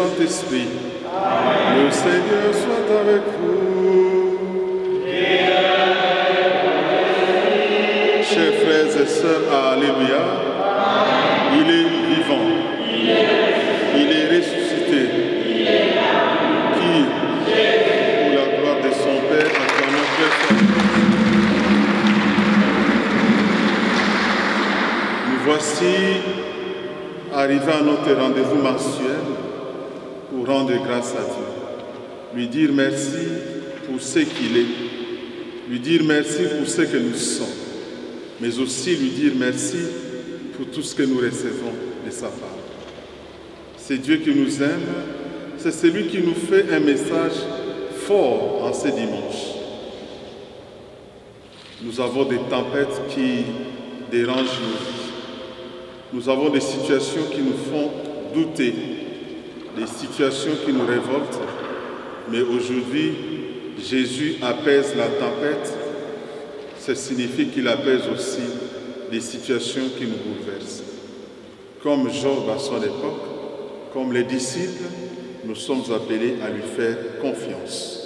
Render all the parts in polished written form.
Saint-Esprit. Le Seigneur soit avec vous. Chers frères et sœurs, alléluia. Il est vivant. Il est ressuscité. Qui, pour la gloire de son Père, acclame Père. Nous voici arrivés à notre rendez-vous mensuel pour rendre grâce à Dieu. Lui dire merci pour ce qu'il est. Lui dire merci pour ce que nous sommes. Mais aussi lui dire merci pour tout ce que nous recevons de sa part. C'est Dieu qui nous aime. C'est celui qui nous fait un message fort en ce dimanche. Nous avons des tempêtes qui dérangent nos vies. Nous avons des situations qui nous font douter, des situations qui nous révoltent. Mais aujourd'hui, Jésus apaise la tempête. Ça signifie qu'il apaise aussi des situations qui nous bouleversent. Comme Job à son époque, comme les disciples, nous sommes appelés à lui faire confiance.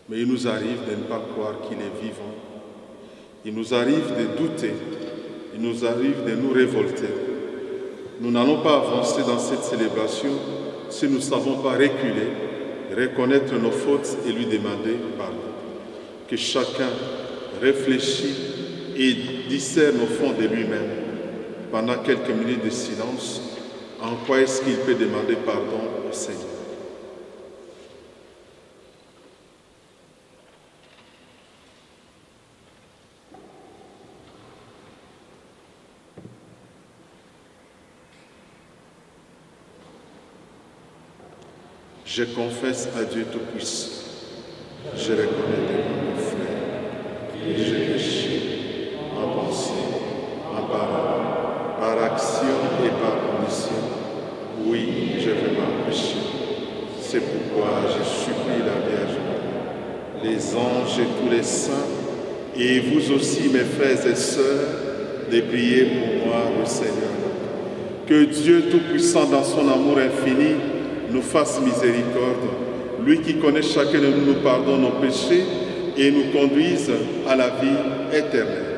Mais il nous arrive de ne pas croire qu'il est vivant. Il nous arrive de douter. Il nous arrive de nous révolter. Nous n'allons pas avancer dans cette célébration si nous ne savons pas reculer, reconnaître nos fautes et lui demander pardon. Que chacun réfléchisse et discerne au fond de lui-même, pendant quelques minutes de silence, en quoi est-ce qu'il peut demander pardon au Seigneur. Je confesse à Dieu Tout-Puissant, je reconnais devant mon frère que j'ai péché en pensée, en parole, par action et par omission. Oui, j'ai vraiment péché. C'est pourquoi je supplie la Vierge Marie, les anges et tous les saints, et vous aussi, mes frères et sœurs, de prier pour moi, le Seigneur. Que Dieu Tout-Puissant, dans son amour infini, nous fasse miséricorde, lui qui connaît chacun de nous, nous pardonne nos péchés et nous conduise à la vie éternelle.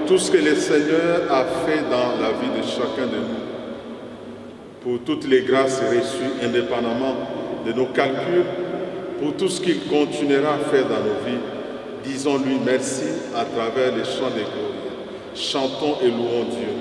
Tout ce que le Seigneur a fait dans la vie de chacun de nous, pour toutes les grâces reçues indépendamment de nos calculs, pour tout ce qu'il continuera à faire dans nos vies, disons-lui merci à travers les chants de gloire. Chantons et louons Dieu.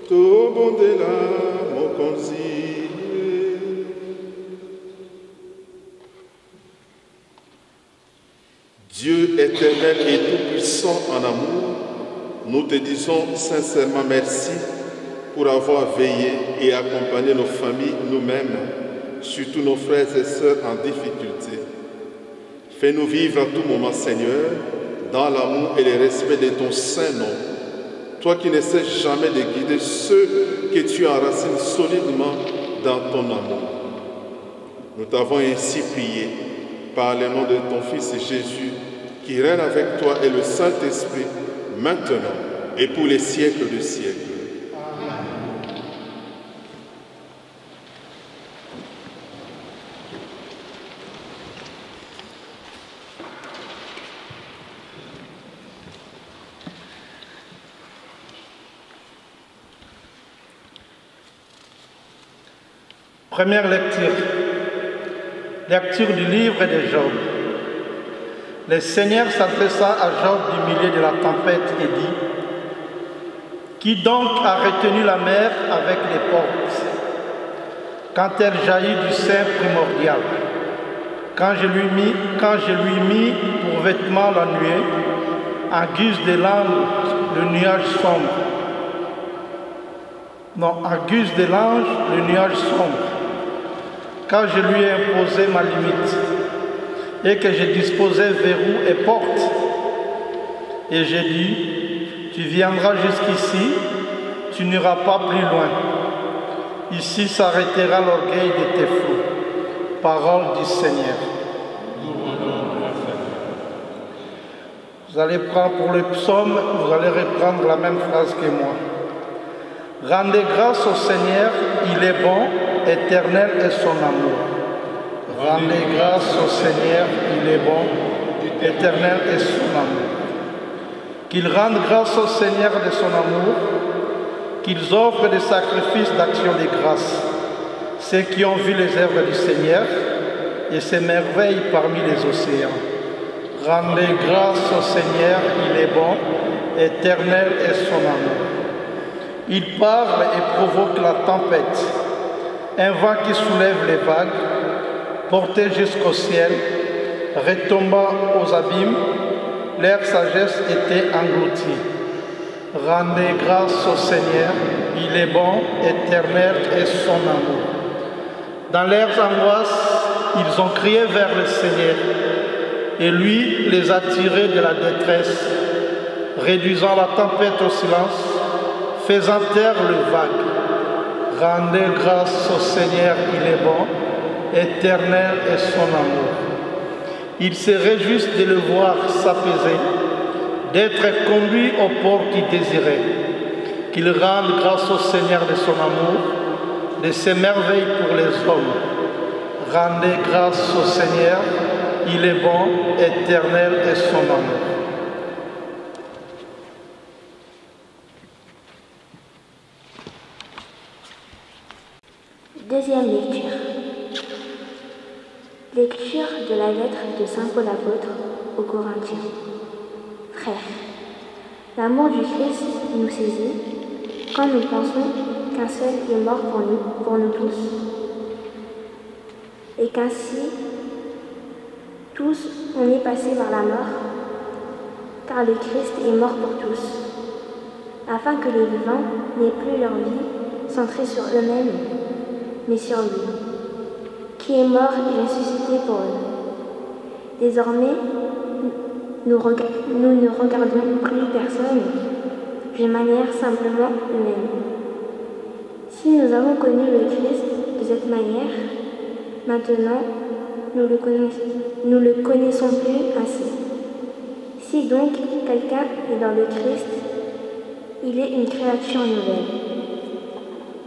tobondela mokonzi. Dieu éternel et tout-puissant en amour, nous te disons sincèrement merci pour avoir veillé et accompagné nos familles, nous-mêmes, surtout nos frères et sœurs en difficulté. Fais-nous vivre à tout moment, Seigneur, dans l'amour et le respect de ton saint nom. Toi qui ne cesses jamais de guider ceux que tu enracines solidement dans ton amour. Nous t'avons ainsi prié par le nom de ton Fils Jésus, qui règne avec toi et le Saint-Esprit, maintenant et pour les siècles des siècles. Première lecture. Lecture du livre de Job. Le Seigneur s'adressa à Job du milieu de la tempête et dit: Qui donc a retenu la mer avec les portes, quand elle jaillit du sein primordial, quand je lui mis pour vêtement la nuée, en guise de l'ange, le nuage sombre. Non, en guise de l'ange, le nuage sombre. Quand je lui ai imposé ma limite, et que j'ai disposé verrous et portes, et j'ai dit: Tu viendras jusqu'ici, tu n'iras pas plus loin. Ici s'arrêtera l'orgueil de tes flots. Parole du Seigneur. Vous allez prendre pour le psaume, vous allez reprendre la même phrase que moi. Rendez grâce au Seigneur, il est bon, éternel est son amour. Rendez grâce au Seigneur, il est bon, éternel est son amour. Qu'ils rendent grâce au Seigneur de son amour, qu'ils offrent des sacrifices d'action de grâce, ceux qui ont vu les œuvres du Seigneur et ses merveilles parmi les océans. Rendez grâce au Seigneur, il est bon, éternel est son amour. Il parle et provoque la tempête, un vent qui soulève les vagues, porté jusqu'au ciel, retombant aux abîmes, leur sagesse était engloutie. Rendez grâce au Seigneur, il est bon, éternel est son amour. Dans leurs angoisses, ils ont crié vers le Seigneur, et lui les a tirés de la détresse, réduisant la tempête au silence, faisant taire le vague. Rendez grâce au Seigneur, il est bon, éternel est son amour. Ils se réjouissent de le voir s'apaiser, d'être conduit au port qu'il désirait. Qu'ils rendent grâce au Seigneur de son amour, de ses merveilles pour les hommes. Rendez grâce au Seigneur, il est bon, éternel est son amour. Deuxième lecture. Lecture de la lettre de Saint Paul apôtre aux Corinthiens. Frères, l'amour du Christ nous saisit quand nous pensons qu'un seul est mort pour nous tous, et qu'ainsi tous on est passés par la mort, car le Christ est mort pour tous, afin que les vivants n'aient plus leur vie centrée sur eux-mêmes, mais sur lui, qui est mort et ressuscité pour eux. Désormais, nous ne regardons plus personne de manière simplement humaine. Si nous avons connu le Christ de cette manière, maintenant nous le connaissons plus ainsi. Si donc quelqu'un est dans le Christ, il est une créature nouvelle.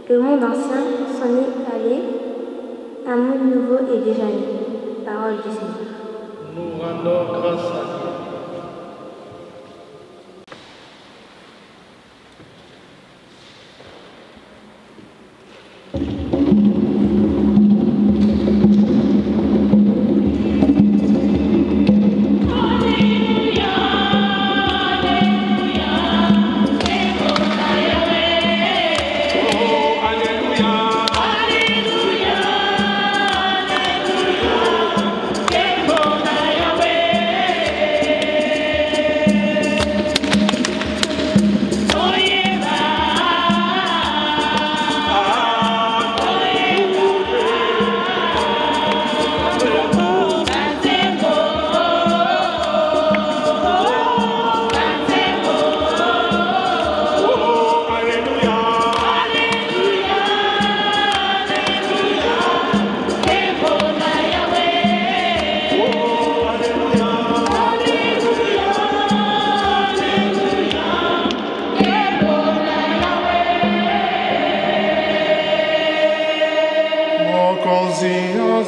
Le monde ancien s'en est allé, un monde nouveau est déjà né. Parole du Seigneur. Nous rendons grâce à Dieu. Alléluia, Alléluia,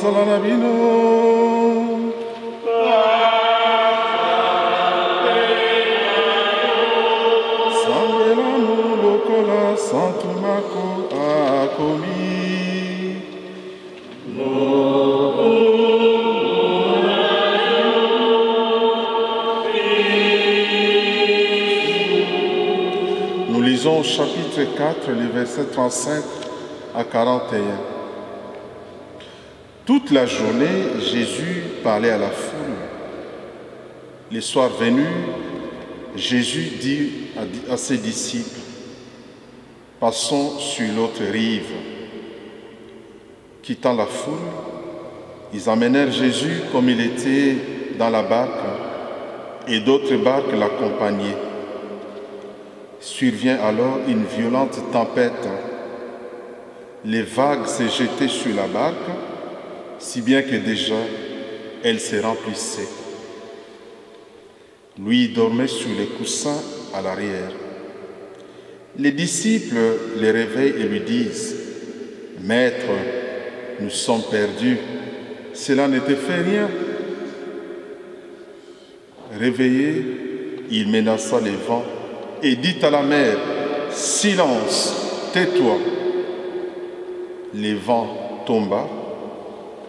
bazala bino. Sambelanu lokola santumako akomi. Nous lisons au chapitre 4, les versets 35 à 41. Toute la journée, Jésus parlait à la foule. Le soir venu, Jésus dit à ses disciples, « Passons sur l'autre rive. » Quittant la foule, ils emmenèrent Jésus comme il était dans la barque, et d'autres barques l'accompagnaient. Survient alors une violente tempête. Les vagues se jetaient sur la barque, si bien que déjà elle se remplissait. Lui dormait sur les coussins à l'arrière. Les disciples le réveillent et lui disent, « Maître, nous sommes perdus, cela ne te fait rien. » Réveillé, il menaça les vents et dit à la mer, « Silence, tais-toi !» Les vents tomba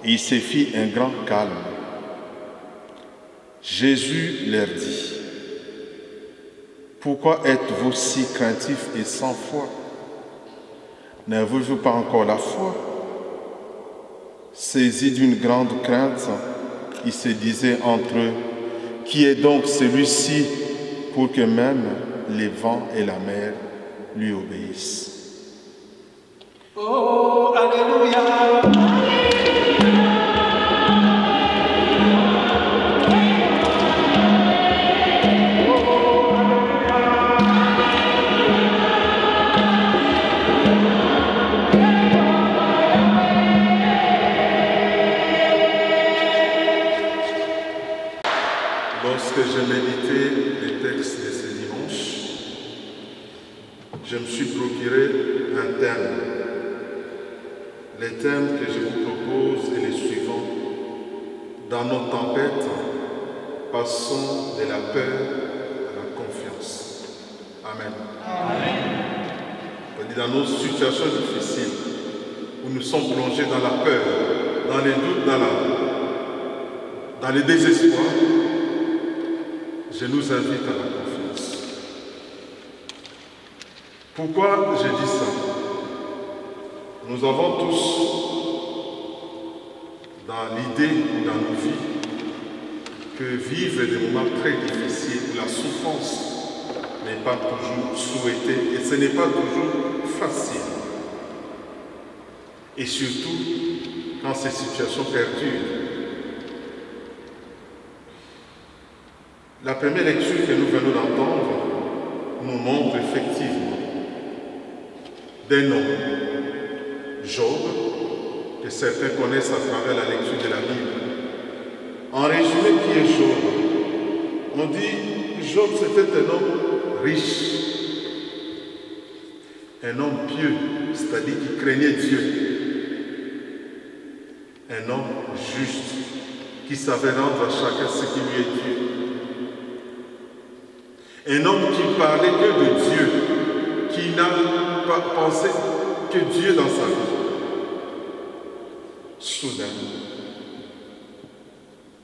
et il se fit un grand calme. Jésus leur dit, « Pourquoi êtes-vous si craintifs et sans foi? N'avez-vous pas encore la foi? » Saisis d'une grande crainte, ils se disaient entre eux, « Qui est donc celui-ci pour que même les vents et la mer lui obéissent? » Oh, Alléluia! Lorsque j'ai médité les textes de ce dimanche, je me suis procuré un thème. Les thèmes que je vous propose est les suivants. Dans nos tempêtes, passons de la peur à la confiance. Amen. Amen. Dans nos situations difficiles, où nous sommes plongés dans la peur, dans les doutes, dans le désespoir, je nous invite à la confiance. Pourquoi je dis ça? Nous avons tous, dans l'idée ou dans nos vies, que vivre des moments très difficiles où la souffrance n'est pas toujours souhaitée et ce n'est pas toujours facile. Et surtout, quand ces situations perdurent. La première lecture que nous venons d'entendre nous montre effectivement d'un homme, Job, que certains connaissent à travers la lecture de la Bible. En résumé, qui est Job? On dit Job, c'était un homme riche, un homme pieux, c'est-à-dire qui craignait Dieu, un homme juste, qui savait rendre à chacun ce qui lui est dû. Un homme qui parlait que de Dieu, qui n'a pas pensé que Dieu dans sa vie. Soudain,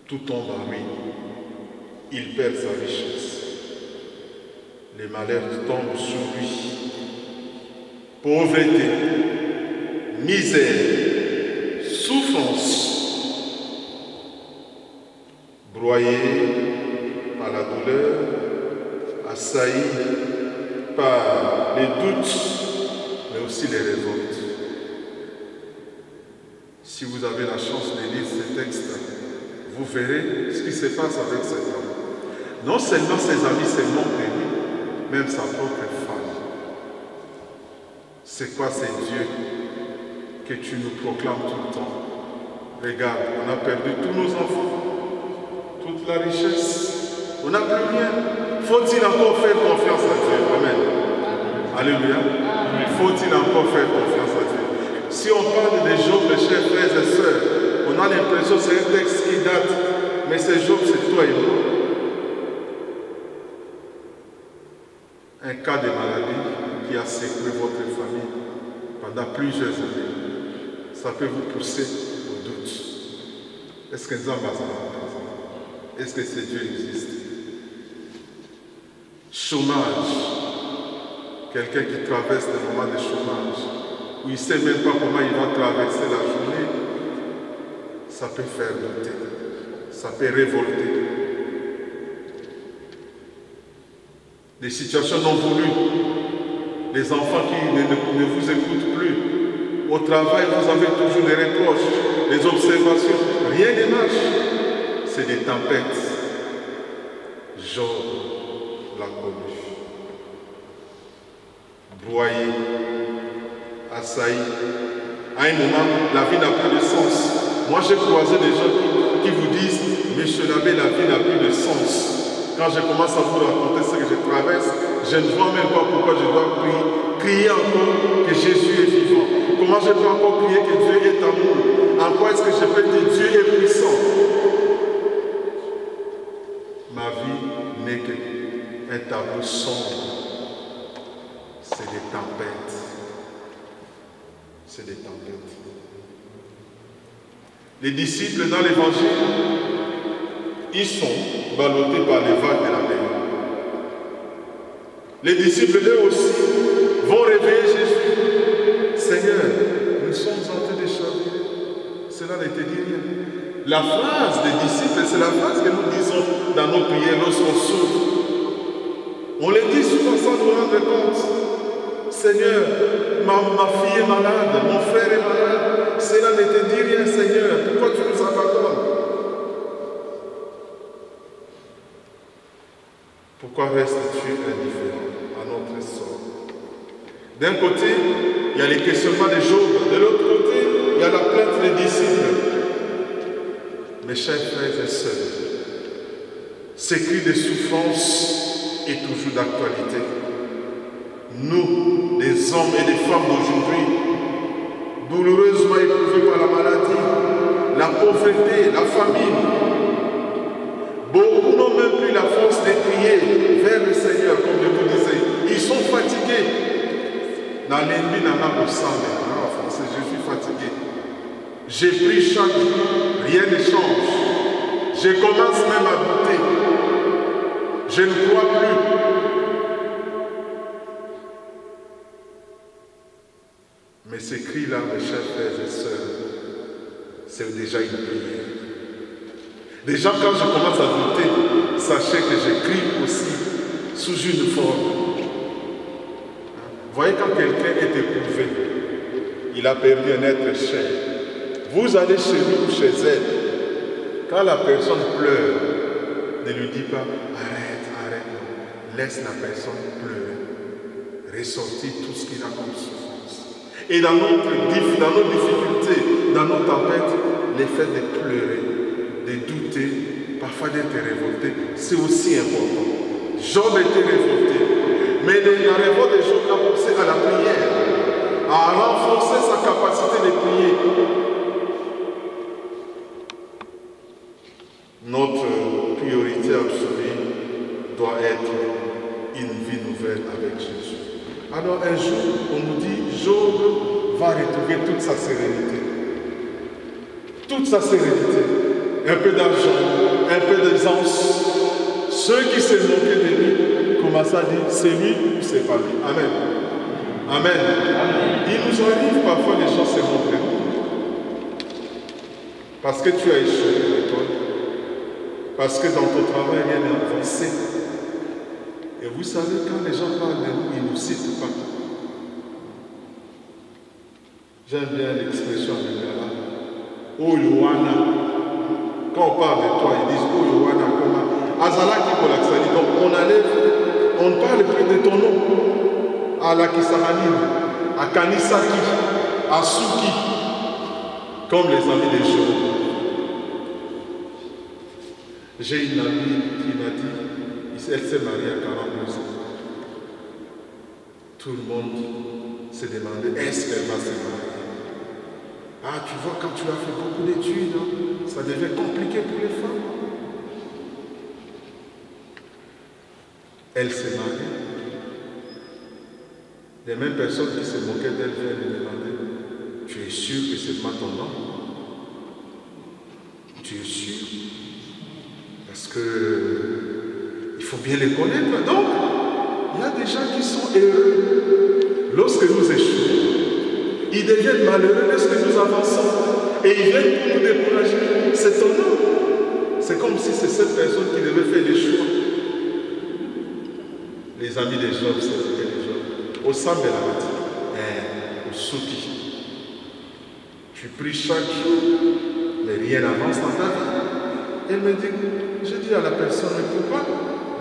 tout tombe en lui. Il perd sa richesse. Les malheurs tombent sur lui. Pauvreté, misère, souffrance, broyé par la douleur, assailli par les doutes, mais aussi les révoltes. Si vous avez la chance de lire ces textes, vous verrez ce qui se passe avec cet homme. Non seulement ses amis se moquent de lui, même sa propre femme. C'est quoi ces dieux que tu nous proclames tout le temps? Regarde, on a perdu tous nos enfants, toute la richesse, on n'a plus rien. Faut-il encore faire confiance à Dieu? Amen. Alléluia. Faut-il encore faire confiance à Dieu? Si on parle de Job, mes chers frères et sœurs, on On a l'impression que c'est un texte qui date, mais c'est Job, c'est toi et moi. Un cas de maladie qui a secoué votre famille pendant plusieurs années. Ça peut vous pousser au doute. Est-ce que est-ce que ce Dieu existe? Chômage. Quelqu'un qui traverse des moments de chômage, où il ne sait même pas comment il va traverser la journée, ça peut faire douter, ça peut révolter. Des situations non voulues, les enfants qui ne vous écoutent plus, au travail vous avez toujours des reproches, des observations, rien ne marche, c'est des tempêtes. Job l'a connu. Broyé, assailli. À un moment, la vie n'a plus de sens. Moi, j'ai croisé des gens qui vous disent, Monsieur l'abbé, la vie n'a plus de sens. Quand je commence à vous raconter ce que je traverse, je ne vois même pas pourquoi je dois crier encore que Jésus est vivant. Comment je peux encore crier que Dieu est amour? En quoi est-ce que je peux dire Dieu est puissant? Ma vie n'est qu'un tableau sombre. C'est des tempêtes. C'est des tempêtes. Les disciples dans l'évangile, ils sont ballottés par les vagues de la mer. Les disciples, eux aussi, vont réveiller Jésus. Seigneur, nous sommes en train de chavirer. Cela ne te dit rien. La phrase des disciples, c'est la phrase que nous disons dans nos prières lorsqu'on souffre. On les dit souvent sans nous rendre compte. Seigneur, ma fille est malade, mon frère est malade. Cela ne te dit rien, Seigneur. Pourquoi tu nous abandonnes? Pourquoi restes-tu indifférent à notre sort? D'un côté, il y a les questionnements de Job. De l'autre côté, il y a la plainte des disciples. Mes chers frères et sœurs, ce cri de souffrance est toujours d'actualité. Nous, les hommes et les femmes d'aujourd'hui, douloureusement éprouvés par la maladie, la pauvreté, la famine, beaucoup n'ont même plus la force de crier vers le Seigneur, comme je vous disais. Ils sont fatigués. Dans l'ennemi, dans en français, je suis fatigué. J'ai pris chaque jour, rien ne change. Je commence même à douter. Je ne crois plus. Mais ces cris-là, mes chers frères et sœurs, c'est déjà une prière. Déjà, quand je commence à douter, sachez que je crie aussi sous une forme. Vous voyez, quand quelqu'un est éprouvé, il a perdu un être cher. Vous allez chez lui ou chez elle. Quand la personne pleure, ne lui dis pas arrête, arrête. Non. Laisse la personne pleurer. Ressortir tout ce qu'il a comme souffrance. Et dans nos difficultés, dans nos tempêtes, le fait de pleurer, de douter, parfois d'être révolté, c'est aussi important. Job était révolté, mais la révolte de Job l'a poussé à la prière, à renforcer sa capacité de prier. Notre priorité absolue doit être une vie nouvelle avec Jésus. Alors un jour, on nous dit, Job va retrouver toute sa sérénité. Toute sa sérénité. Un peu d'argent, un peu d'aisance. Ceux qui se moquaient de lui commencent à dire, c'est lui ou c'est pas lui. Amen. Amen. Amen. Il nous arrive parfois les gens se moquent de nous. Parce que tu as échoué à l'école. Parce que dans ton travail, rien n'est avancé. Et vous savez, quand les gens parlent de nous, ils ne nous citent pas. J'aime bien l'expression en lingala. Oh Yohana. Quand on parle de toi, ils disent oh Yohana, comment Azalaki Kolaksani. Donc on ne parle plus de ton nom. À Lakisaranim, à Kanisaki, à Suki, comme les amis des jours. J'ai une amie qui m'a dit, elle s'est mariée à 42 ans. Tout le monde s'est demandé, est-ce qu'elle va se marier? Ah, tu vois, quand tu as fait beaucoup d'études, hein, ça devient compliqué pour les femmes. Elle s'est mariée. Les mêmes personnes qui se moquaient d'elle viennent lui demander, tu es sûr que c'est pas ton nom? Tu es sûr? Parce que il faut bien les connaître. Donc, il y a des gens qui sont heureux lorsque nous échouons. Ils deviennent malheureux lorsque nous avançons. Et ils viennent pour nous décourager. C'est ton nom. C'est comme si c'est cette personne qui devait faire les choix. Les amis des Job, c'était les Job. Au Sam de la Mati, au Souki. Tu pries chaque jour, mais rien n'avance dans ta vie. Elle me dit, je dis à la personne, mais pourquoi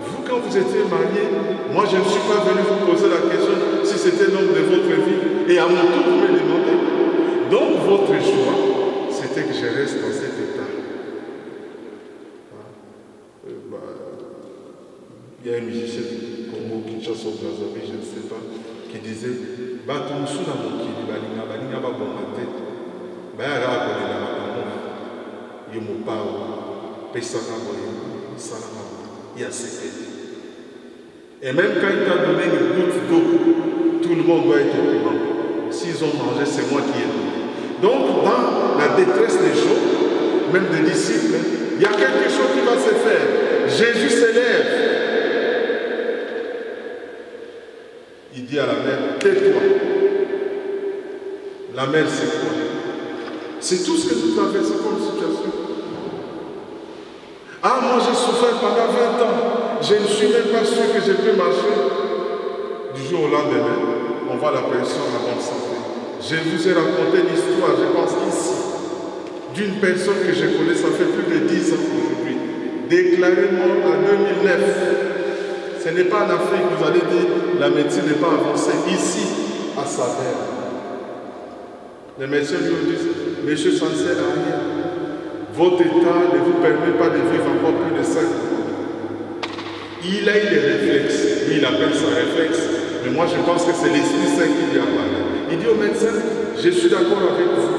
vous, quand vous étiez mariés, moi je ne suis pas venu vous poser la question si c'était l'homme de votre vie. Et à mon tour, vous me demandez. Donc votre choix, c'était que je reste dans cet état. Il y a un musicien Congo qui chasse au Brazzaville, je ne sais pas, qui disait Batumusu na mokili balinga balinga babomate bayaka kolela makambo yo mopao pesaka boye salaka ya sepeli. Et même quand il t'a donné une goutte d'eau, tout le monde doit être au courant. S'ils ont mangé, c'est moi qui ai donné. Donc, dans la détresse des gens, même des disciples, il y a quelque chose qui va se faire. Jésus s'élève. Il dit à la mère, tais-toi. La mère, c'est quoi? C'est tout ce que nous traversons comme situation. Ah, moi j'ai souffert pendant 20 ans. Je ne suis même pas sûr que je peux marcher. Du jour au lendemain, on voit la personne en bonne santé. Je vous ai raconté l'histoire, je pense ici, d'une personne que je connais, ça fait plus de 10 ans aujourd'hui, déclarée morte en 2009. Ce n'est pas en Afrique, vous allez dire, la médecine n'est pas avancée. Ici, à Saverne. Les médecins lui disent, monsieur, ça ne sert à rien. Votre état ne vous permet pas de vivre encore plus de 5 ans. Il a eu des réflexes. Lui, il appelle ça réflexe. Mais moi, je pense que c'est l'Esprit Saint qui lui a parlé. Il dit au médecin, je suis d'accord avec vous.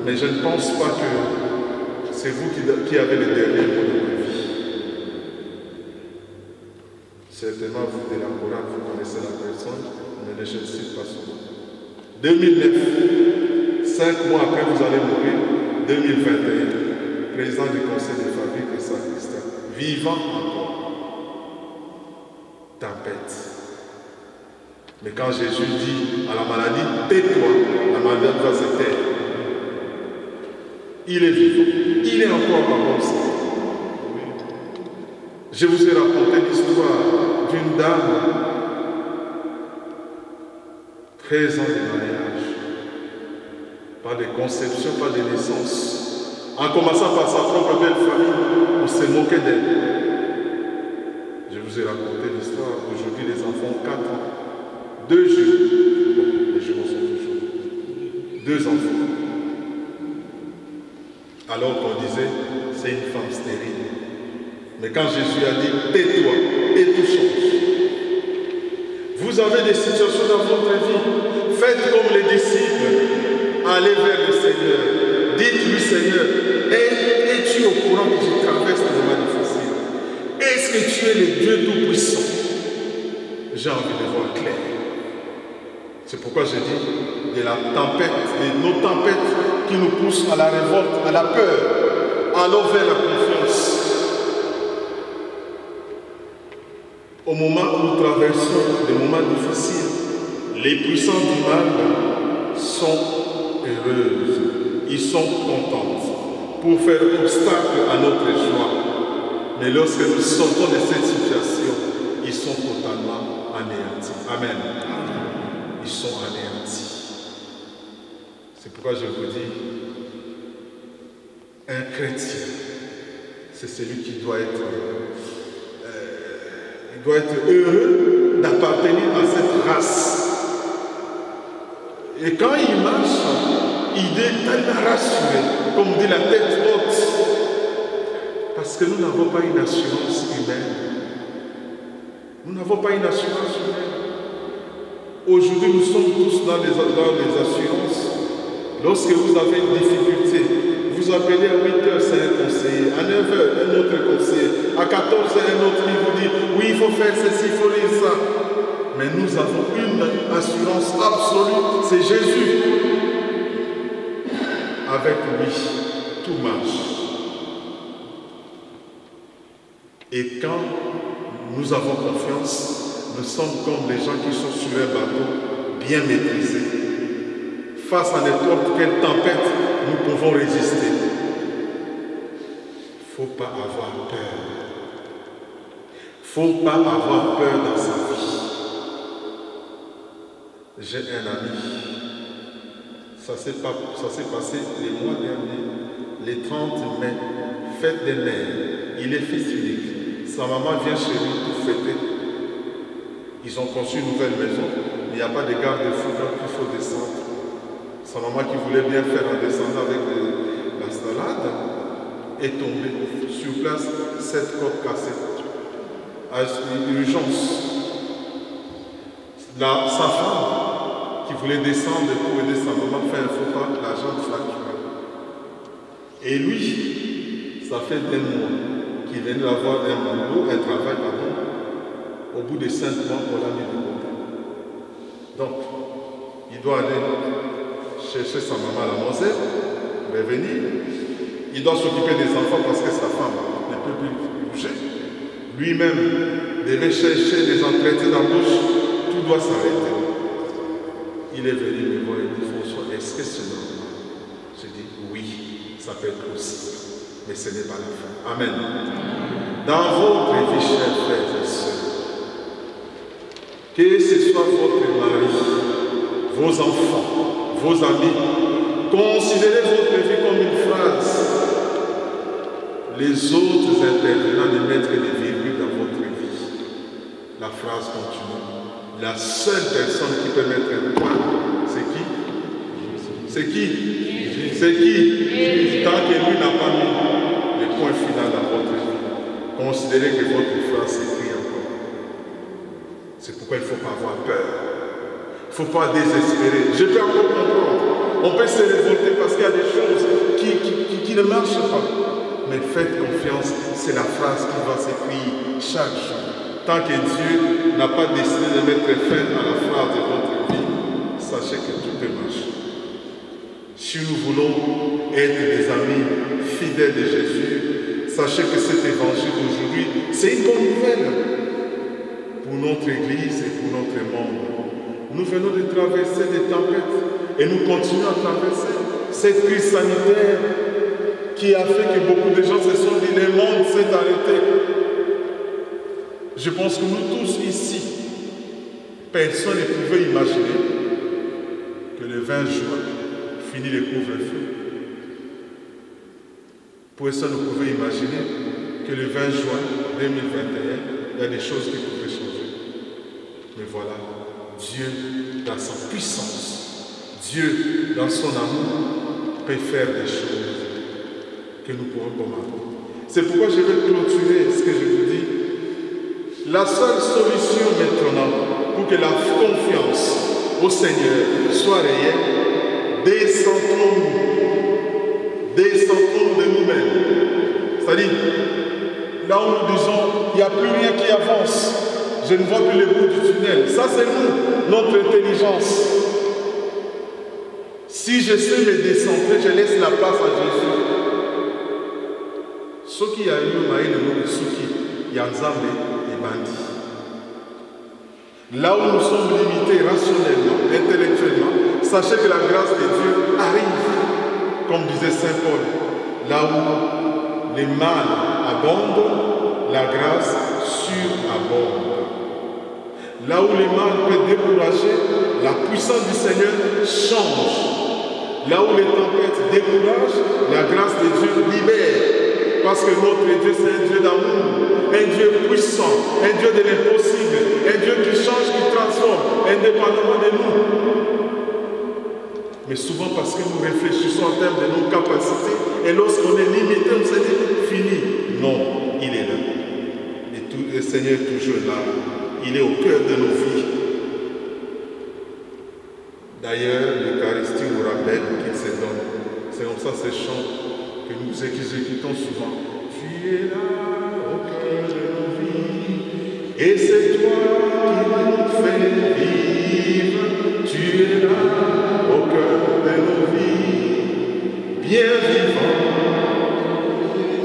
Mais je ne pense pas que c'est vous qui avez le dernier mot de ma vie. Certainement, vous de la Coran, vous connaissez la personne, mais je ne cite pas son nom. 2009, 5 mois après, vous allez mourir. 2021, président du conseil de fabrique de Saint-Christophe, vivant encore. Tempête. Mais quand Jésus dit à la maladie, tais-toi, la maladie va se taire. Il est vivant, il est encore en bonne santé. Je vous ai raconté l'histoire d'une dame, 13 ans de mariage. Pas de conception, pas de naissance. En commençant par sa propre belle famille, on s'est moqué d'elle. Je vous ai raconté l'histoire. Aujourd'hui, les enfants ont 4 ans. 2 jeunes. Les jeunes sont toujours. 2 enfants. Alors qu'on disait, c'est une femme stérile. Mais quand Jésus a dit, tais-toi, et tout change. Vous avez des situations dans votre vie. Faites comme les disciples. Allez vers le Seigneur. Dites-lui, Seigneur, es-tu au courant que je traverse des moments difficiles? Est-ce que tu es le Dieu Tout-Puissant? J'ai envie de voir clair. C'est pourquoi je dis de la tempête, de nos tempêtes qui nous poussent à la révolte, à la peur. Allons vers la confiance. Au moment où nous traversons des moments difficiles, les puissants du mal sont heureuses, ils sont contentes pour faire obstacle à notre joie. Mais lorsque nous sortons de cette situation, ils sont totalement anéantis. Amen. Ils sont anéantis. C'est pourquoi je vous dis, un chrétien, c'est celui qui doit être heureux d'appartenir à cette race. Et quand il marche, il est tellement rassuré, comme dit la tête haute. Parce que nous n'avons pas une assurance humaine. Nous n'avons pas une assurance humaine. Aujourd'hui, nous sommes tous dans les assurances. Lorsque vous avez une difficulté, vous appelez à 8h, c'est un conseiller, à 9h, un autre conseiller, à 14h, un autre qui vous dit, oui, il faut faire ceci, il faut lire ça. Mais nous avons une assurance absolue, c'est Jésus. Avec lui, tout marche. Et quand nous avons confiance, nous sommes comme les gens qui sont sur un bateau bien maîtrisé. Face à n'importe quelle tempête, nous pouvons résister. Il ne faut pas avoir peur. Il ne faut pas avoir peur dans sa vie. J'ai un ami, ça s'est passé les mois derniers, les 30 mai, fête des mères. Il est fils unique. Sa maman vient chez lui pour fêter. Ils ont conçu une nouvelle maison. Il n'y a pas de garde-fou, donc il faut descendre. Sa maman qui voulait bien faire en descendant avec la salade est tombée. Sur place, 7 côtes cassées. À urgence. Sa femme, qui voulait descendre pour aider sa maman, fait un faux pas, la jambe fracturée. Et lui, ça fait des mois qu'il venait avoir un travail, au bout de 5 mois, on l'a mis de côté. Donc, il doit aller chercher sa maman à la Moselle, revenir. Il doit s'occuper des enfants parce que sa femme ne peut plus bouger. Lui-même devait chercher des entretiens d'embauche, tout doit s'arrêter. Il est venu me voir et dit, François, est-ce que c'est normal? Je dis, oui, ça peut être possible, mais ce n'est pas la fin. Amen. Dans votre vie, chers frères et sœurs, que ce soit votre mari, vos enfants, vos amis, considérez votre vie comme une phrase. Les autres intervenants ne mettent que des virgules dans votre vie. La phrase continue. La seule personne qui peut mettre un point, c'est qui? C'est qui? C'est qui? Tant que lui n'a pas mis le point final dans votre vie, considérez que votre phrase s'écrit encore. C'est pourquoi il ne faut pas avoir peur. Il ne faut pas désespérer. Je peux encore comprendre. On peut se révolter parce qu'il y a des choses qui ne marchent pas. Mais faites confiance, c'est la phrase qui va s'écrire chaque jour. Tant que Dieu n'a pas décidé de mettre fin à la phrase de votre vie, sachez que tout peut marcher. Si nous voulons être des amis fidèles de Jésus, sachez que cet évangile d'aujourd'hui, c'est une bonne nouvelle pour notre Église et pour notre monde. Nous venons de traverser des tempêtes et nous continuons à traverser cette crise sanitaire qui a fait que beaucoup de gens se sont dit, le monde s'est arrêté. Je pense que nous tous ici, personne ne pouvait imaginer que le 20 juin finit le couvre-feu. Personne ne pouvait imaginer que le 20 juin 2021, il y a des choses qui pouvaient changer. Mais voilà, Dieu dans sa puissance, Dieu dans son amour peut faire des choses que nous pourrons commander. C'est pourquoi je vais clôturer ce que je vous dis. La seule solution maintenant pour que la confiance au Seigneur soit réelle, descendons-nous de nous-mêmes. C'est-à-dire, là où nous disons, il n'y a plus rien qui avance, je ne vois plus le bout du tunnel. Ça c'est nous, notre intelligence. Si je sais me décentrer, je laisse la place à Jésus. Ce qui a eu le Suki, Yanzambe et Bandi. Là où nous sommes limités rationnellement, intellectuellement, sachez que la grâce de Dieu arrive, comme disait Saint Paul. Là où les mal abondent, la grâce surabonde. Là où les mal peuvent décourager, la puissance du Seigneur change. Là où les tempêtes découragent, la grâce de Dieu libère. Parce que notre Dieu, c'est un Dieu d'amour, un Dieu puissant, un Dieu de l'impossible, un Dieu qui change, qui transforme, indépendamment de nous. Mais souvent parce que nous réfléchissons en termes de nos capacités, et lorsqu'on est limité, on se dit, fini. Non, il est là. Et le Seigneur est toujours là. Il est au cœur de nos vies. D'ailleurs, l'Eucharistie nous rappelle qu'il se donne. C'est comme ça ces chants que nous exécutons souvent. Tu es là au cœur de nos vies, et c'est toi qui nous fais vivre. Tu es là au cœur de nos vies, bien vivant.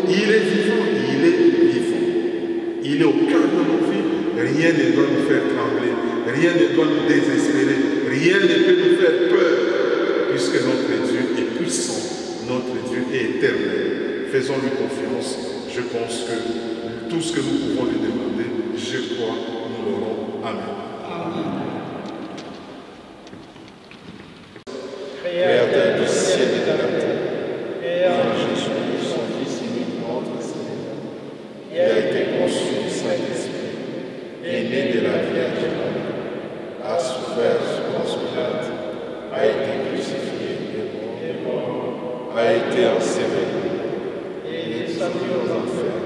Il est vivant, il est vivant. Il est au cœur de nos vies. Rien ne doit nous faire trembler, rien ne doit nous désespérer, rien ne peut nous faire peur, puisque notre Dieu est puissant, notre Dieu est éternel. Faisons-lui confiance. Je pense que tout ce que nous pouvons lui demander, je crois, nous l'aurons. Amen. Amen. Créateur du ciel et de la terre, et en Jésus, son Fils unique, notre Seigneur, qui a été conçu du Saint-Esprit, est né de la Vierge Marie, a souffert sous Ponce Pilate, a été crucifié, est mort, a été enseveli, et est descendu aux enfers.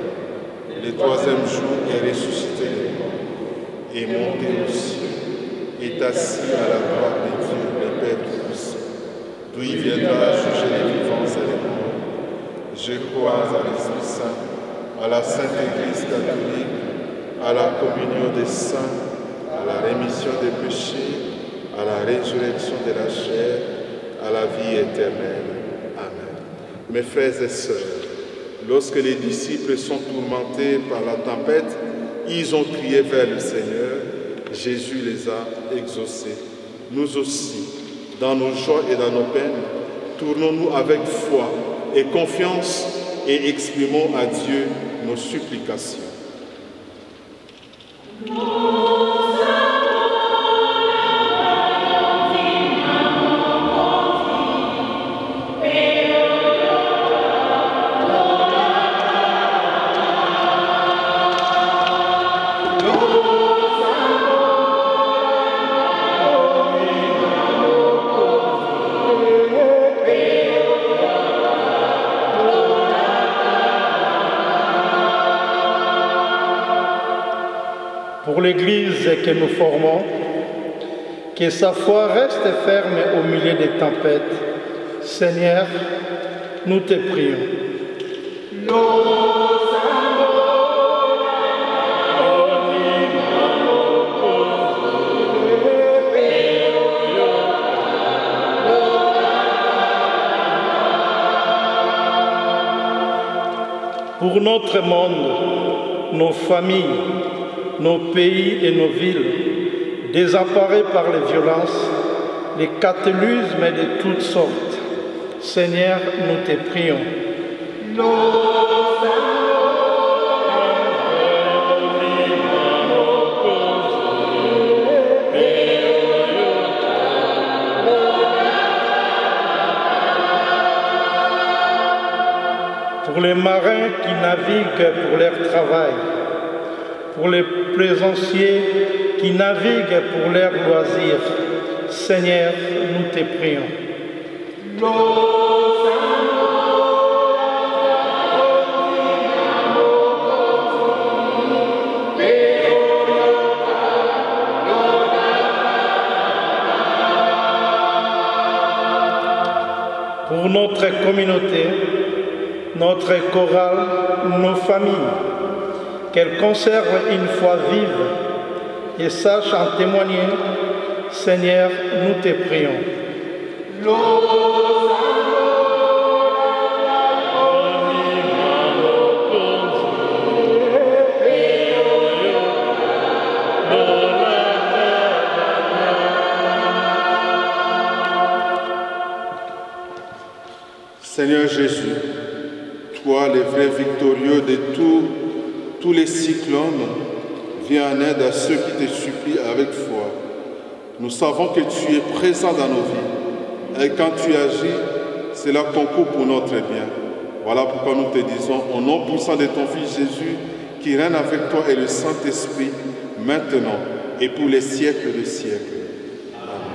Le troisième jour est ressuscité de mort, est monté au ciel, est assis à la droite de Dieu, le Père Tout-Puissant, d'où il viendra juger les vivants et les morts. Je crois à l'Esprit Saint, à la Sainte Église catholique, à la communion des saints, à la rémission des péchés, à la résurrection de la chair, à la vie éternelle. Amen. Mes frères et sœurs, lorsque les disciples sont tourmentés par la tempête, ils ont crié vers le Seigneur. Jésus les a exaucés. Nous aussi, dans nos joies et dans nos peines, tournons-nous avec foi et confiance et exprimons à Dieu nos supplications. Pour l'Église que nous formons, que sa foi reste ferme au milieu des tempêtes. Seigneur, nous te prions. Pour notre monde, nos familles, nos pays et nos villes, désemparés par les violences, les cataclysmes de toutes sortes. Seigneur, nous te prions. Pour les marins qui naviguent pour leur travail, pour les plaisanciers qui naviguent pour leurs loisirs, Seigneur, nous te prions. Pour notre communauté, notre chorale, nos familles, qu'elle conserve une foi vive et sache en témoigner. Seigneur, nous te prions. Seigneur Jésus, toi, le vrai victorieux de tous les cyclones, viens en aide à ceux qui te supplient avec foi. Nous savons que tu es présent dans nos vies. Et quand tu agis, cela concourt pour notre bien. Voilà pourquoi nous te disons, au nom puissant de ton Fils Jésus, qui règne avec toi et le Saint-Esprit, maintenant et pour les siècles des siècles. Amen.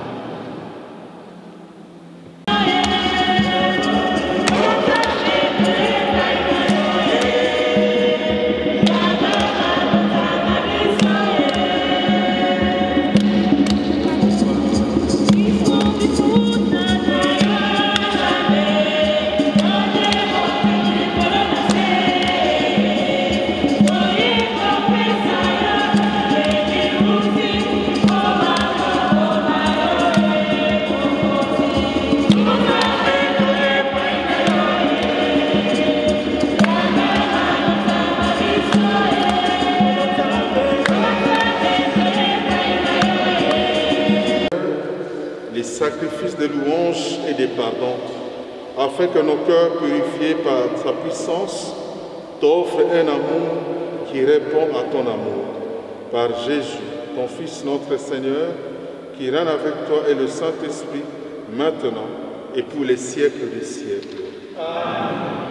des louanges et des pardons, afin que nos cœurs purifiés par sa puissance t'offrent un amour qui répond à ton amour. Par Jésus, ton Fils notre Seigneur, qui règne avec toi et le Saint-Esprit, maintenant et pour les siècles des siècles. Amen.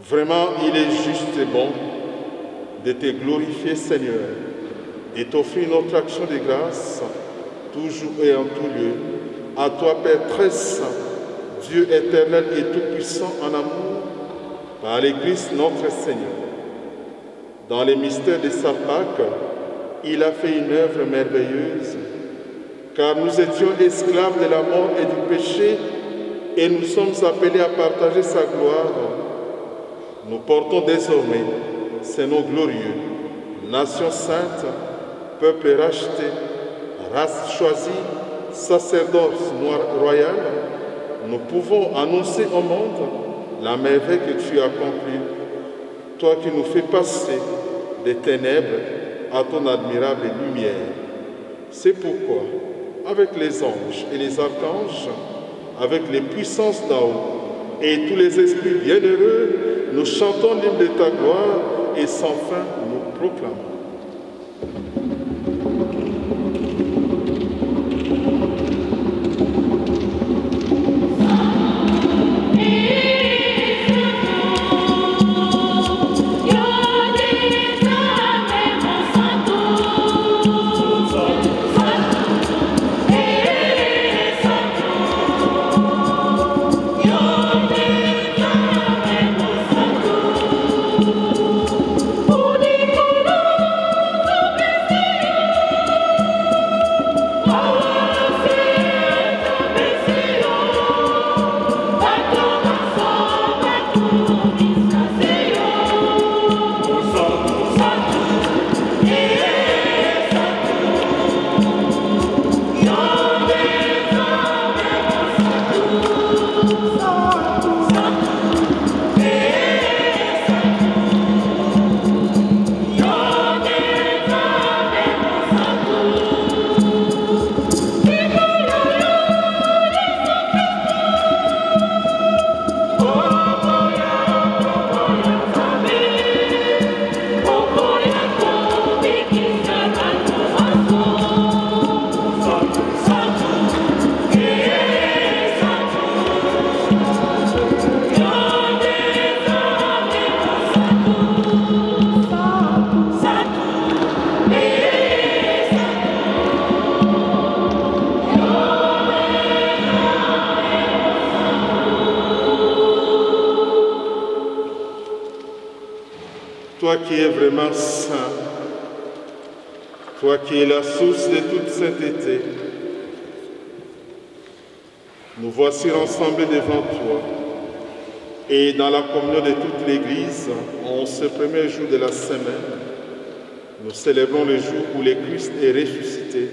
Vraiment, il est juste et bon de te glorifier, Seigneur, et t'offrir notre action de grâce, toujours et en tout lieu. À toi, Père très saint, Dieu éternel et tout-puissant en amour, par le Christ notre Seigneur. Dans les mystères de sa Pâque, il a fait une œuvre merveilleuse, car nous étions esclaves de la mort et du péché, et nous sommes appelés à partager sa gloire. Nous portons désormais ces noms glorieux, nation sainte, peuple racheté, race choisie, sacerdoce royal. Nous pouvons annoncer au monde la merveille que tu as accomplie, toi qui nous fais passer des ténèbres à ton admirable lumière. C'est pourquoi, avec les anges et les archanges, avec les puissances d'en haut et tous les esprits bienheureux, nous chantons l'hymne de ta gloire et sans fin nous proclamons. Toi qui es vraiment saint, toi qui es la source de toute sainteté, nous voici rassemblés devant toi et dans la communion de toute l'Église, en ce premier jour de la semaine, nous célébrons le jour où le Christ est ressuscité.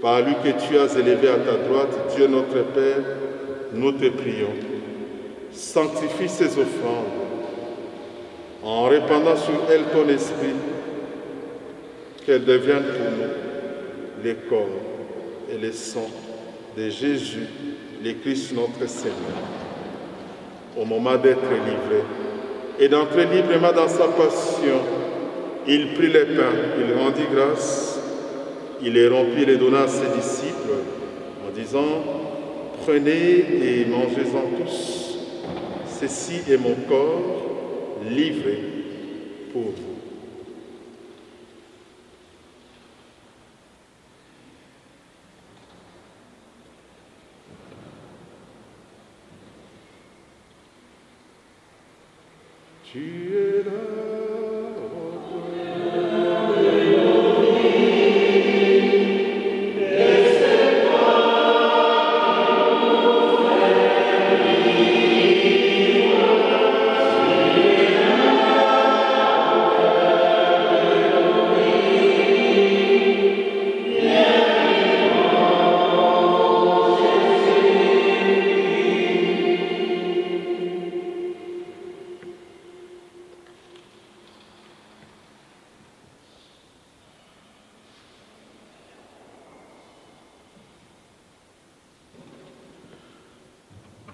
Par lui que tu as élevé à ta droite, Dieu notre Père, nous te prions. Sanctifie ces offrandes en répandant sur elles ton esprit, qu'elles deviennent pour nous les corps et le sang de Jésus, le Christ notre Seigneur. Au moment d'être livré et d'entrer librement dans sa passion, il prit les pains, il rendit grâce, il les rompit et les donna à ses disciples en disant « Prenez et mangez-en tous, ceci est mon corps livré pour vous. » Tu es là,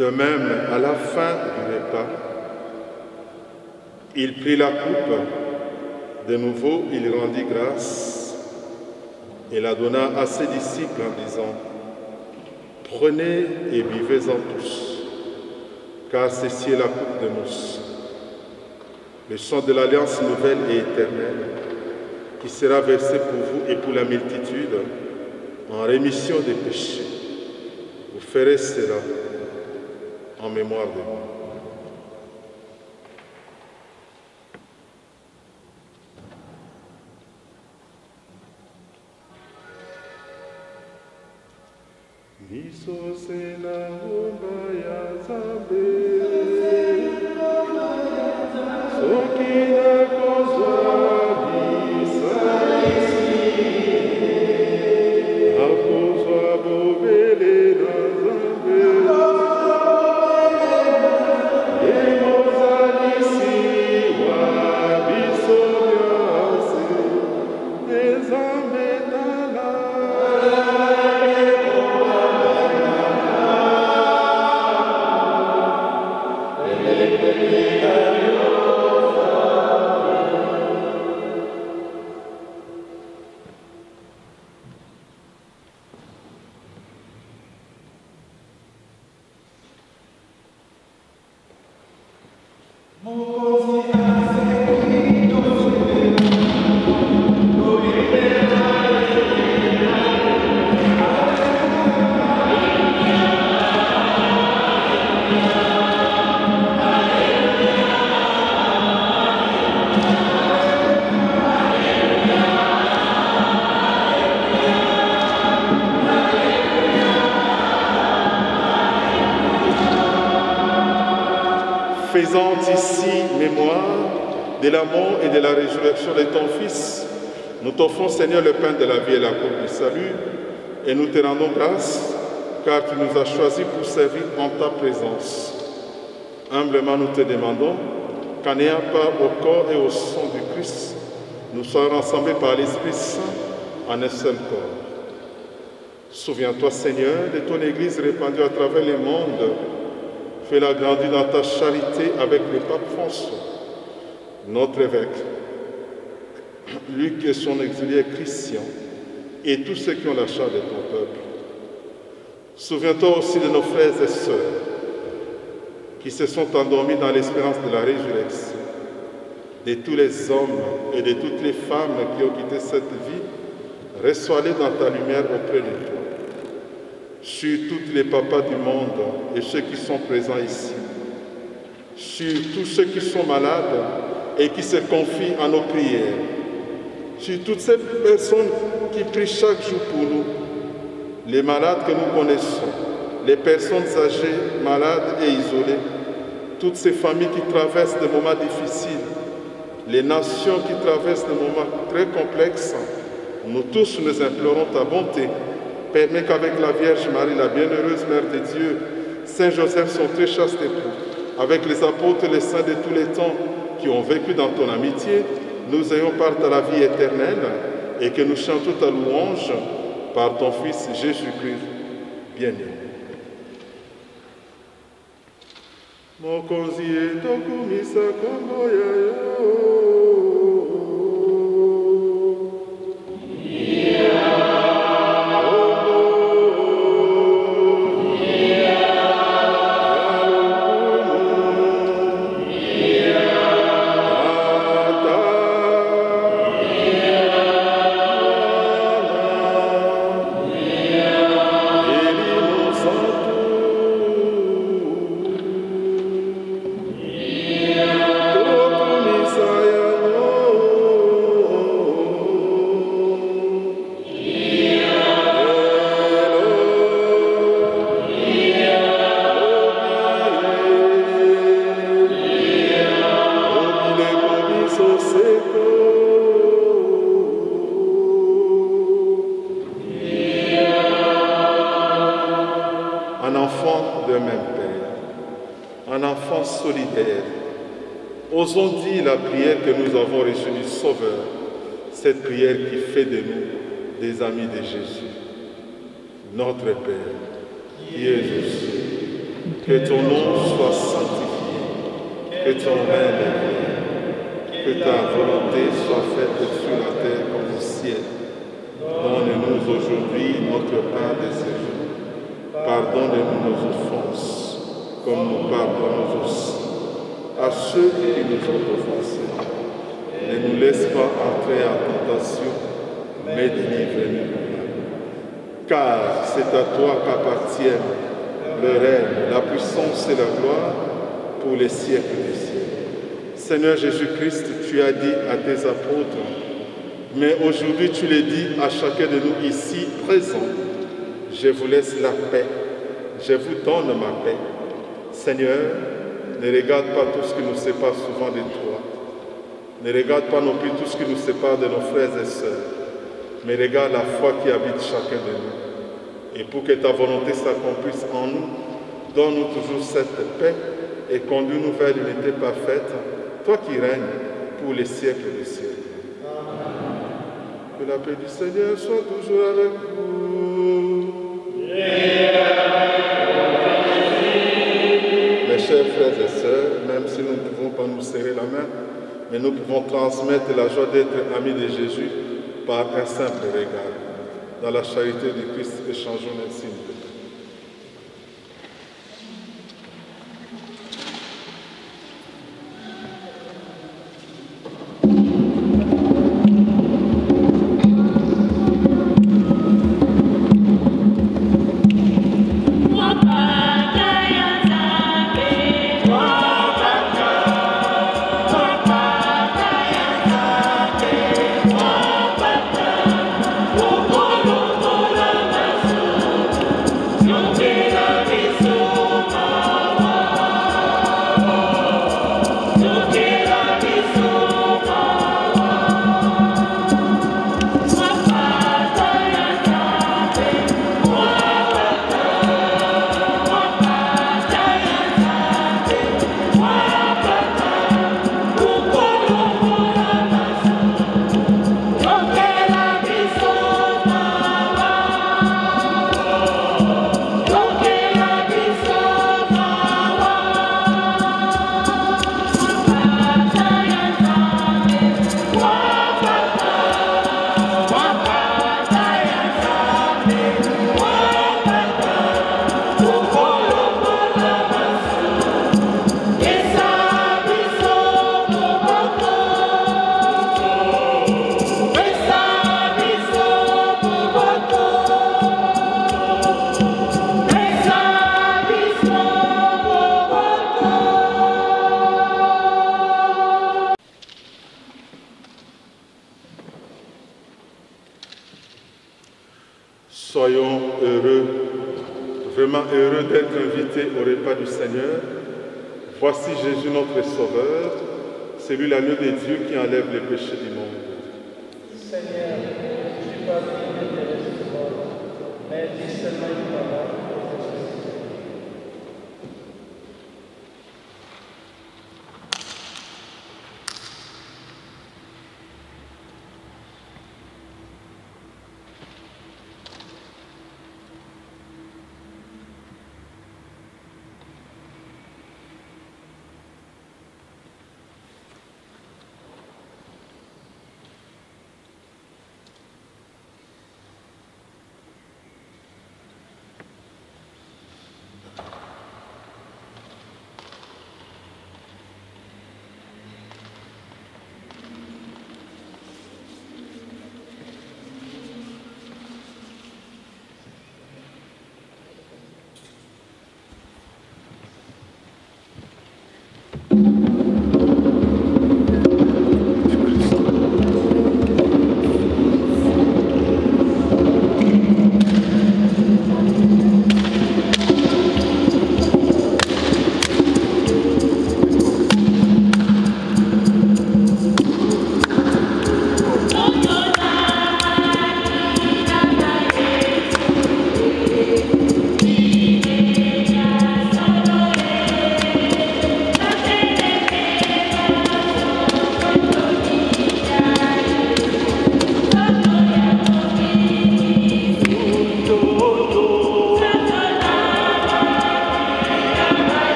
De même, à la fin du repas, il prit la coupe. De nouveau, il rendit grâce et la donna à ses disciples en disant « Prenez et buvez-en tous, car ceci est la coupe de mousse, le sang de l'alliance nouvelle et éternelle, qui sera versé pour vous et pour la multitude en rémission des péchés. Vous ferez cela en mémoire de moi. » Miso sena ngomba ya Nzambe, soki nakozwa lisalisi, nakozwa bobele na Nzambe, ye mozalisi wa biso nyonso, Nzambe tala. Faisant ici mémoire de la mort et de la résurrection de ton Fils, nous t'offrons, Seigneur, le pain de la vie et la coupe du salut, et nous te rendons grâce, car tu nous as choisis pour servir en ta présence. Humblement, nous te demandons qu'en ayant part au corps et au sang du Christ, nous soyons rassemblés par l'Esprit Saint en un seul corps. Souviens-toi, Seigneur, de ton Église répandue à travers le monde. Fais-la grandir dans ta charité avec le pape François, notre évêque, Luc et son exilié Christian, et tous ceux qui ont la charge de ton peuple. Souviens-toi aussi de nos frères et sœurs qui se sont endormis dans l'espérance de la résurrection, de tous les hommes et de toutes les femmes qui ont quitté cette vie. Reçois-les dans ta lumière auprès de toi. Sur tous les papas du monde et ceux qui sont présents ici, sur tous ceux qui sont malades et qui se confient à nos prières, sur toutes ces personnes qui prient chaque jour pour nous, les malades que nous connaissons, les personnes âgées, malades et isolées, toutes ces familles qui traversent des moments difficiles, les nations qui traversent des moments très complexes, nous tous nous implorons ta bonté. Permets qu'avec la Vierge Marie, la bienheureuse Mère de Dieu, Saint Joseph, son très chaste époux, avec les apôtres et les saints de tous les temps qui ont vécu dans ton amitié, nous ayons part à la vie éternelle et que nous chantons ta louange par ton Fils Jésus-Christ bien-aimé. Mokonzi etokumisa kombo ya yo. solidaire. Osons dire la prière que nous avons reçue du Sauveur, cette prière qui fait de nous des amis de Jésus. Notre Père, qui es aux cieux, Que ton nom soit sanctifié, que ton règne vienne, que ta volonté soit faite sur la terre comme au ciel. Donne-nous aujourd'hui notre pain de ce jour. Pardonne-nous nos offenses, comme nous pardonnons aussi à ceux qui nous ont offensés. Ne nous laisse pas entrer en tentation, mais délivre-nous du mal. Car c'est à toi qu'appartiennent le règne, la puissance et la gloire pour les siècles des siècles. Seigneur Jésus-Christ, tu as dit à tes apôtres, mais aujourd'hui tu le dis à chacun de nous ici présents, je vous laisse la paix, je vous donne ma paix. Seigneur, ne regarde pas tout ce qui nous sépare souvent de toi. Ne regarde pas non plus tout ce qui nous sépare de nos frères et sœurs, mais regarde la foi qui habite chacun de nous. Et pour que ta volonté s'accomplisse en nous, donne-nous toujours cette paix et conduis-nous vers l'unité parfaite, toi qui règnes pour les siècles des siècles. Que la paix du Seigneur soit toujours avec vous. Mes chers frères et sœurs, même si nous ne pouvons pas nous serrer la main, mais nous pouvons transmettre la joie d'être amis de Jésus par un simple regard. Dans la charité de Christ, échangeons un signe de paix. Soyons heureux, vraiment heureux d'être invités au repas du Seigneur. Voici Jésus notre Sauveur, c'est lui l'agneau de Dieu qui enlève les péchés du monde. Seigneur, je ne suis pas digne de recevoir, mais dis seulement une parole.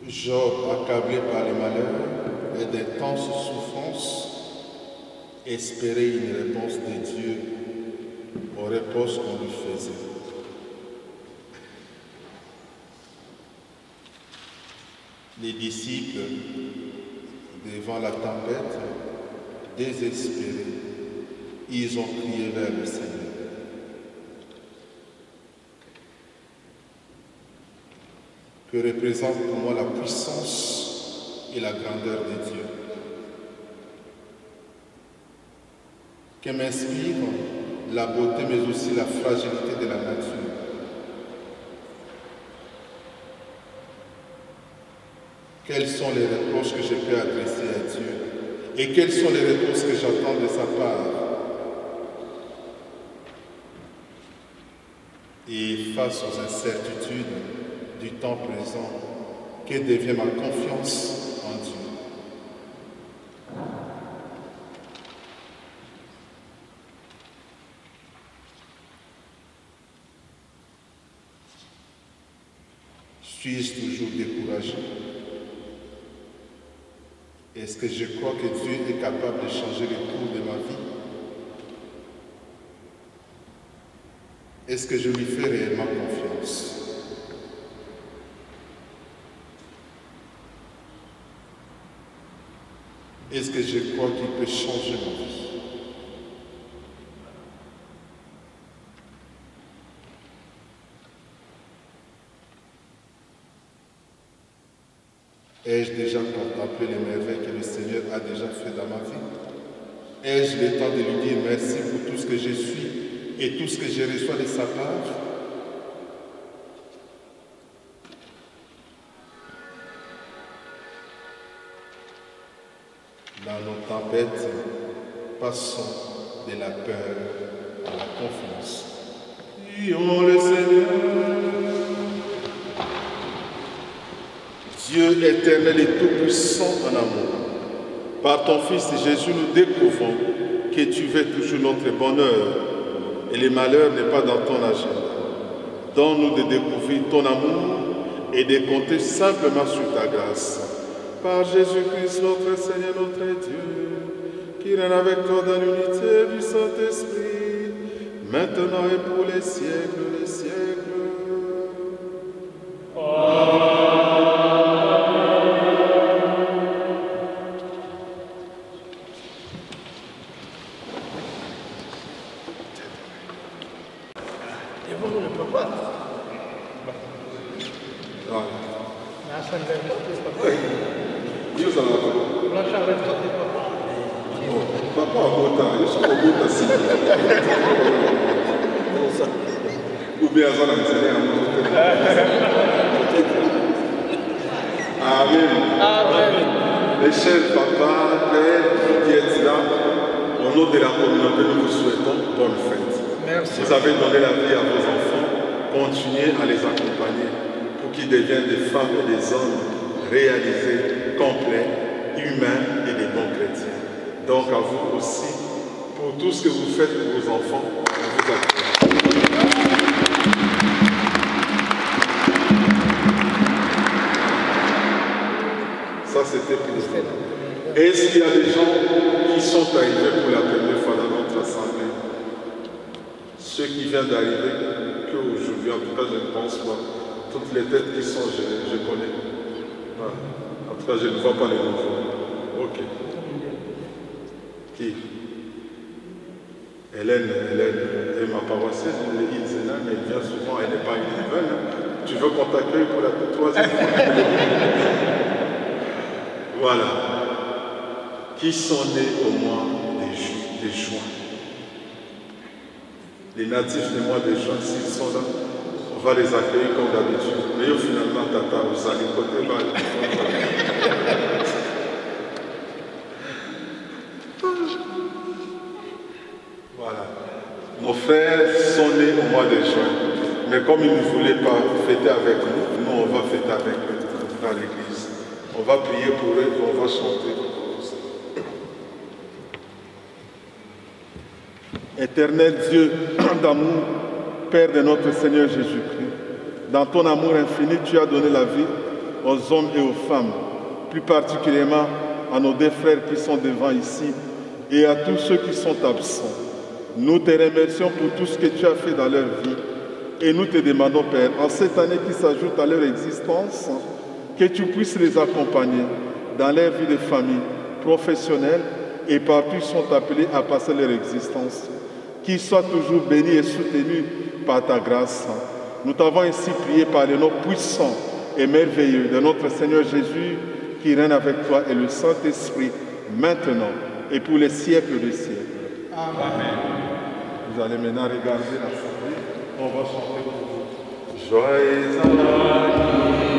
Job, accablé par les malheurs et d'intenses souffrances, espérait une réponse de Dieu aux reproches qu'on lui faisait. Les disciples, devant la tempête, désespérés, ils ont crié vers le Seigneur. Que représente pour moi la puissance et la grandeur de Dieu. Que m'inspire la beauté mais aussi la fragilité de la nature. Quels sont les reproches que je peux adresser à Dieu et quelles sont les réponses que j'attends de sa part. Et face aux incertitudes du temps présent, que devient ma confiance en Dieu. Suis-je toujours découragé? Est-ce que je crois que Dieu est capable de changer le cours de ma vie? Est-ce que je lui fais réellement confiance? Est-ce que je crois qu'il peut changer ma vie? Ai-je déjà contemplé les merveilles que le Seigneur a déjà fait dans ma vie? Ai-je le temps de lui dire merci pour tout ce que je suis et tout ce que je reçois de sa part? Dans nos tempêtes, passons de la peur à la confiance. Prions le Seigneur. Dieu éternel et tout-puissant en amour, par ton Fils Jésus, nous découvrons que tu veux toujours notre bonheur et le malheur n'est pas dans ton agenda. Donne-nous de découvrir ton amour et de compter simplement sur ta grâce. Par Jésus-Christ, notre Seigneur, notre Dieu, qui règne avec toi dans l'unité du Saint-Esprit, maintenant et pour les siècles des siècles. Mes chers papas, pères, qui êtes là, au nom de la communauté, nous vous souhaitons bonne fête. Merci. Vous avez donné la vie à vos enfants, continuez à les accompagner pour qu'ils deviennent des femmes et des hommes réalisés, complets, humains et des bons chrétiens. Donc à vous aussi, pour tout ce que vous faites pour vos enfants, on vous applaudit. Ça, c'était pour vous. Est-ce qu'il y a des gens qui sont arrivés pour la première fois dans notre assemblée? Ceux qui viennent d'arriver, qu'aujourd'hui, en tout cas, je ne pense pas. Toutes les têtes qui sont, je connais. Ah, en tout cas, je ne vois pas les nouveaux. Ok. Qui? Hélène est ma paroissienne, elle vient souvent, elle n'est pas une nouvelle. Tu veux qu'on t'accueille pour la troisième fois? Voilà. Qui sont nés au mois de juin. Les natifs du mois de juin, s'ils sont là, on va les accueillir comme d'habitude. Mais finalement, tata, vous allez côté mal. Voilà. Nos frères sont nés au mois de juin. Mais comme ils ne voulaient pas fêter avec nous, nous on va fêter avec eux dans l'église. On va prier pour eux et on va chanter. Éternel Dieu d'amour, Père de notre Seigneur Jésus-Christ, dans ton amour infini, tu as donné la vie aux hommes et aux femmes, plus particulièrement à nos deux frères qui sont devant ici et à tous ceux qui sont absents. Nous te remercions pour tout ce que tu as fait dans leur vie et nous te demandons, Père, en cette année qui s'ajoute à leur existence, que tu puisses les accompagner dans leur vie de famille, professionnelle et partout ils sont appelés à passer leur existence. Qu'ils soient toujours bénis et soutenus par ta grâce. Nous t'avons ainsi prié par le nom puissant et merveilleux de notre Seigneur Jésus qui règne avec toi et le Saint-Esprit maintenant et pour les siècles des siècles. Amen. Vous allez maintenant regarder la soirée. On va chanter pour vous. Joyeux anniversaire.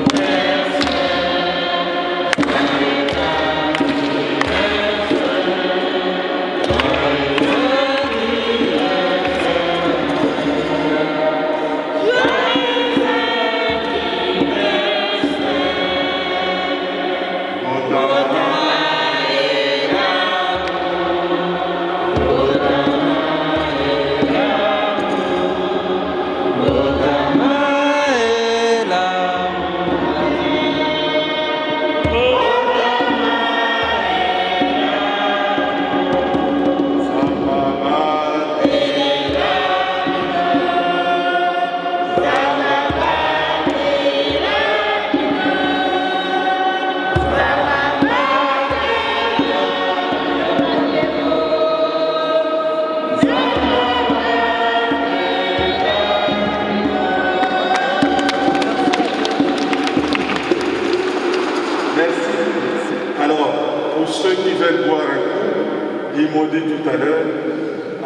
Ils m'ont dit tout à l'heure,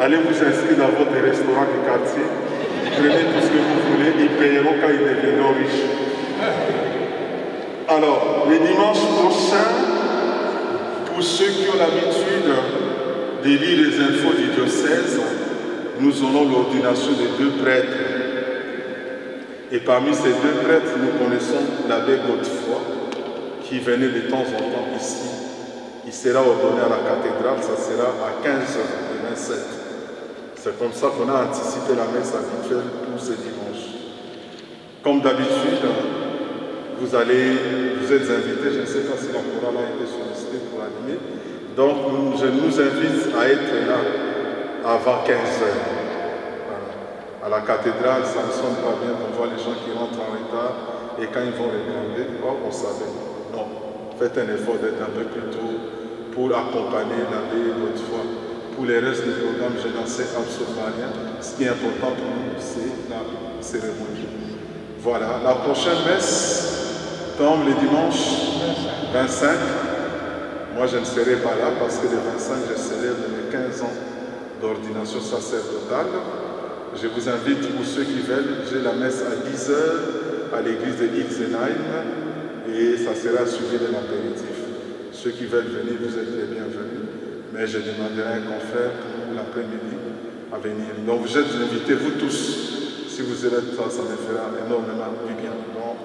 allez vous inscrire dans votre restaurant du quartier, prenez tout ce que vous voulez, ils payeront quand ils deviendront riches. Alors, le dimanche prochain, pour ceux qui ont l'habitude de lire les infos du diocèse, nous aurons l'ordination de 2 prêtres. Et parmi ces 2 prêtres, nous connaissons l'abbé Godefroy, qui venait de temps en temps ici. Il sera ordonné à la cathédrale, ça sera à 15h27. C'est comme ça qu'on a anticipé la messe habituelle pour ce dimanche. Comme d'habitude, vous êtes invités, je ne sais pas si la chorale a été sollicitée pour animer, donc je nous invite à être là avant 15h. Voilà. À la cathédrale, ça ne sonne pas bien, on voit les gens qui rentrent en retard et quand ils vont regarder, oh, on savait. Non. Faites un effort d'être un peu plus tôt pour accompagner l'abbé votre fois. Pour les restes du programme, je n'en sais absolument rien. Ce qui est important pour nous, c'est la cérémonie. Voilà, la prochaine messe tombe le dimanche 25. Moi, je ne serai pas là parce que le 25, je célèbre mes 15 ans d'ordination sacerdotale. Je vous invite, pour ceux qui veulent, j'ai la messe à 10h à l'église de Ilsenheim. Et ça sera suivi de l'apéritif. Ceux qui veulent venir, vous êtes les bienvenus. Mais je demanderai à un confrère pour l'après-midi à venir. Donc vous êtes invités, vous tous. Si vous êtes là, ça me fera énormément du bien. Donc,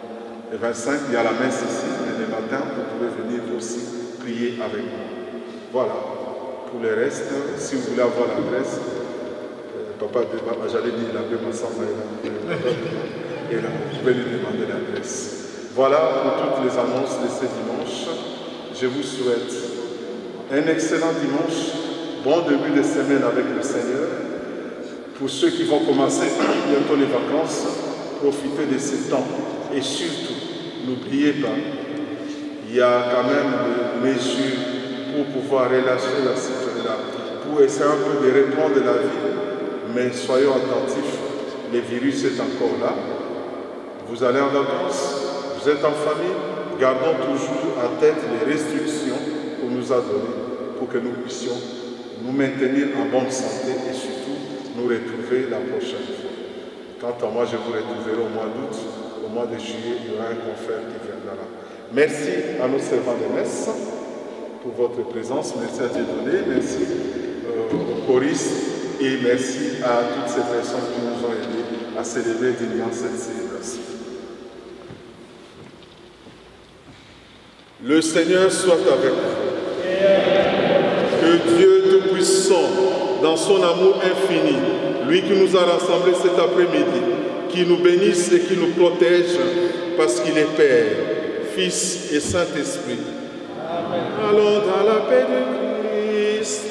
le 25, il y a la messe ici, mais le matin, vous pouvez venir aussi prier avec moi. Voilà. Pour le reste, si vous voulez avoir l'adresse, j'allais dire l'abbé Massamba et là, vous pouvez lui demander l'adresse. Voilà pour toutes les annonces de ce dimanche. Je vous souhaite un excellent dimanche, bon début de semaine avec le Seigneur. Pour ceux qui vont commencer bientôt les vacances, profitez de ce temps. Et surtout, n'oubliez pas, il y a quand même des mesures pour pouvoir relâcher la situation, pour essayer un peu de répondre à la vie. Mais soyons attentifs, le virus est encore là. Vous allez en vacances, vous êtes en famille, gardons toujours à tête les restrictions qu'on nous a données pour que nous puissions nous maintenir en bonne santé et surtout nous retrouver la prochaine fois. Quant à moi, je vous retrouverai au mois d'août, au mois de juillet, il y aura un confrère qui viendra là. Merci à nos servants de messe pour votre présence, merci à Dieudonné, merci aux choristes et merci à toutes ces personnes qui nous ont aidés à célébrer dignement cette célébration. Le Seigneur soit avec vous. Que Dieu Tout-Puissant, dans son amour infini, lui qui nous a rassemblés cet après-midi, qui nous bénisse et qui nous protège parce qu'il est Père, Fils et Saint-Esprit. Amen. Allons dans la paix de Christ.